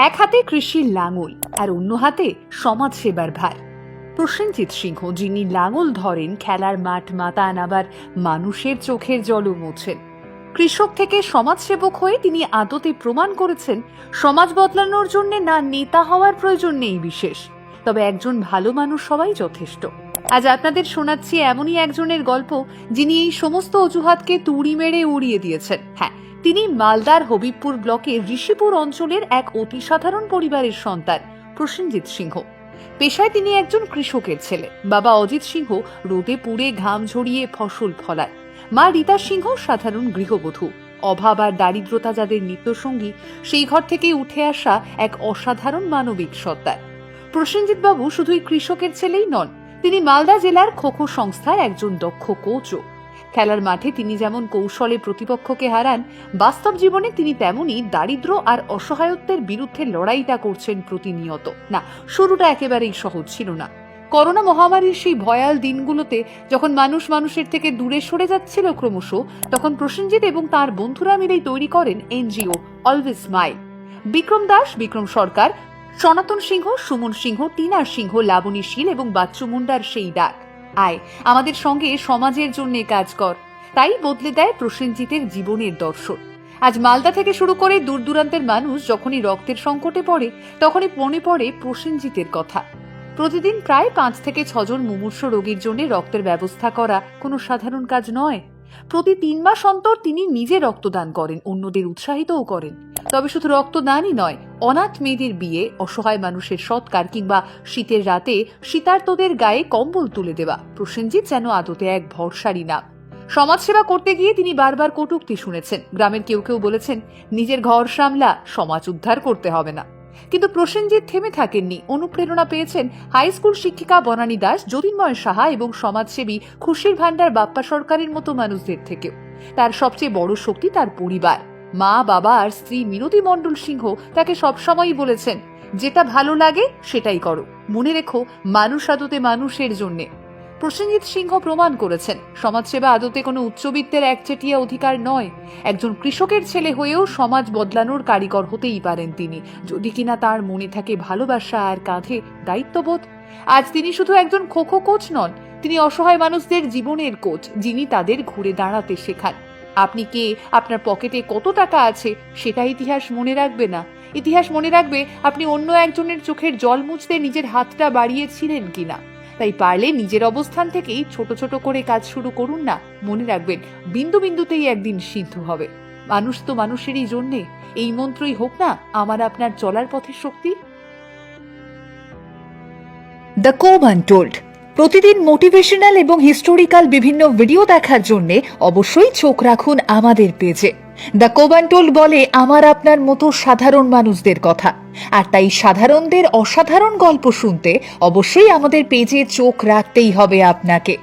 এক হাতে কৃষির লাঙল আর অন্য হাতে সমাজ সেবার ভার। প্রসেনজিৎ সিংহ, যিনি লাঙল ধরেন, খেলার মাঠ মাতান, আবার মানুষের চোখের জলও মোছেন। কৃষক থেকে সমাজসেবক হয়ে তিনি আদতে প্রমাণ করেছেন সমাজ বদলানোর জন্য না নেতা হওয়ার প্রয়োজন নেই বিশেষ, তবে একজন ভালো মানুষ হওয়াই যথেষ্ট। আজ আপনাদের শোনাচ্ছি এমনই একজনের গল্প, যিনি এই সমস্ত অজুহাতকে তুড়ি মেরে উড়িয়ে দিয়েছেন। হ্যাঁ, তিনি মালদার হবিবপুর ব্লকের ঋষিপুর অঞ্চলের এক অতি সাধারণ পরিবারের সন্তান প্রসেনজিৎ সিংহ। পেশায় তিনি একজন কৃষকের ছেলে। বাবা অজিত সিংহ রোদে পুড়ে ঘাম ঝরিয়ে ফসল ফলায়। মা রীতা সিংহ সাধারণ গৃহবধূ। অভাব আর দারিদ্রতা যাদের নিত্যসঙ্গী, সেই ঘর থেকে উঠে আসা এক অসাধারণ মানবিক সত্তা। প্রসেনজিৎ বাবু শুধুই কৃষকের ছেলেই নন, তিনি মালদা জেলার খো-খো সংস্থার একজন দক্ষ কোচও। খেলার মাঠে তিনি যেমন কৌশলে প্রতিপক্ষকে হারান, বাস্তব জীবনে তিনি তেমনি দারিদ্র্য আর অসহায়ত্বের বিরুদ্ধে লড়াইটা করছেন প্রতিনিয়ত। না, শুরুটা একেবারেই সহজ ছিল না। করোনা মহামারীর সেই ভয়াল দিনগুলোতে যখন মানুষ মানুষের থেকে দূরে সরে যাচ্ছিল ক্রমশ, তখন প্রসেনজিৎ এবং তার বন্ধুরা মিলেই তৈরি করেন NGO always smile. Bikram Das, Bikram Sarkar, Sanatan Singha, Suman সিংহ, টিনার সিংহ, লাবণী শীল এবং বাচ্চু মুন্ডার সেই ডাক, আয় আমাদের সঙ্গে সমাজের জন্য কাজ কর, তাই বদলে দেয় প্রসেনজিতের জীবনের দর্শন। আজ মালদা থেকে শুরু করে দূর দূরান্তের মানুষ যখনই রক্তের সংকটে পড়ে, তখনই মনে পড়ে প্রসেনজিতের কথা। প্রতিদিন প্রায় 5 থেকে 6 জন মুমূর্ষ রোগীর জন্য রক্তের ব্যবস্থা করা কোনো সাধারণ কাজ নয়। প্রতি 3 মাস অন্তর তিনি নিজে রক্তদান করেন, অন্যদের উৎসাহিতও করেন। তবে শুধু রক্তদানই নয়, অনাথ মেয়েদের বিয়ে, অসহায় মানুষের সৎকার কিংবা শীতের রাতে শীতার্তদের গায়ে কম্বল তুলে দেওয়া, প্রসেনজিৎ যেন আদতে এক ভরসারই নাম। সমাজসেবা করতে গিয়ে তিনি বারবার কটূক্তি শুনেছেন। গ্রামের কেউ কেউ বলেছেন, নিজের ঘর সামলা, সমাজ উদ্ধার করতে হবে না। কিন্তু প্রসেনজিৎ থেমে থাকেননি। অনুপ্রেরণা পেয়েছেন হাই স্কুল শিক্ষিকা বনানী দাস, জ্যোতির্ময় সাহা এবং সমাজসেবী খুশির ভান্ডার বাপ্পা সরকারের মতো মানুষদের থেকেও। তার সবচেয়ে বড় শক্তি তার পরিবার। মা, বাবা আর স্ত্রী মিনতি মণ্ডল সিংহ তাকে সবসময়ই বলেছেন, যেটা ভালো লাগে সেটাই করো, মনে রেখো মানুষ আদতে মানুষের জন্যে। প্রসেনজিৎ সিংহ প্রমাণ করেছেন সমাজসেবা আদতে কোনো উচ্চবিত্তের একচেটিয়া অধিকার নয়। একজন কৃষকের ছেলে হয়েও সমাজ বদলানোর কারিগর হতেই পারেন তিনি, যদি কিনা তার মনে থাকে ভালোবাসা আর কাঁধে দায়িত্ববোধ। আজ তিনি শুধু একজন খো-খো কোচ নন, তিনি অসহায় মানুষদের জীবনের কোচ, যিনি তাদের ঘুরে দাঁড়াতে শেখান। আপনি কে, আপনার পকেটে কত টাকা আছে, সেটা ইতিহাস মনে রাখবে না। ইতিহাস মনে রাখবে আপনি অন্য একজনের চোখের জল মুছতে নিজের হাতটা বাড়িয়েছিলেন কিনা। তাই পারলে নিজের অবস্থান থেকেই ছোট ছোট করে কাজ শুরু করুন না। মনে রাখবেন, বিন্দু বিন্দুতেই একদিন সিন্ধু হবে। মানুষ তো মানুষেরই জন্যে। এই মন্ত্রই হোক না আমার আপনার চলার পথের শক্তি। দ্য কোব আনটোল্ড। প্রতিদিন মোটিভেশনাল এবং হিস্টোরিক্যাল বিভিন্ন ভিডিও দেখার জন্য অবশ্যই চোখ রাখুন আমাদের পেজে। দ্য কোব আনটোল্ড বলে আমার আপনার মতো সাধারণ মানুষদের কথা, আর তাই সাধারণদের অসাধারণ গল্প শুনতে অবশ্যই আমাদের পেজে চোখ রাখতেই হবে আপনাকে।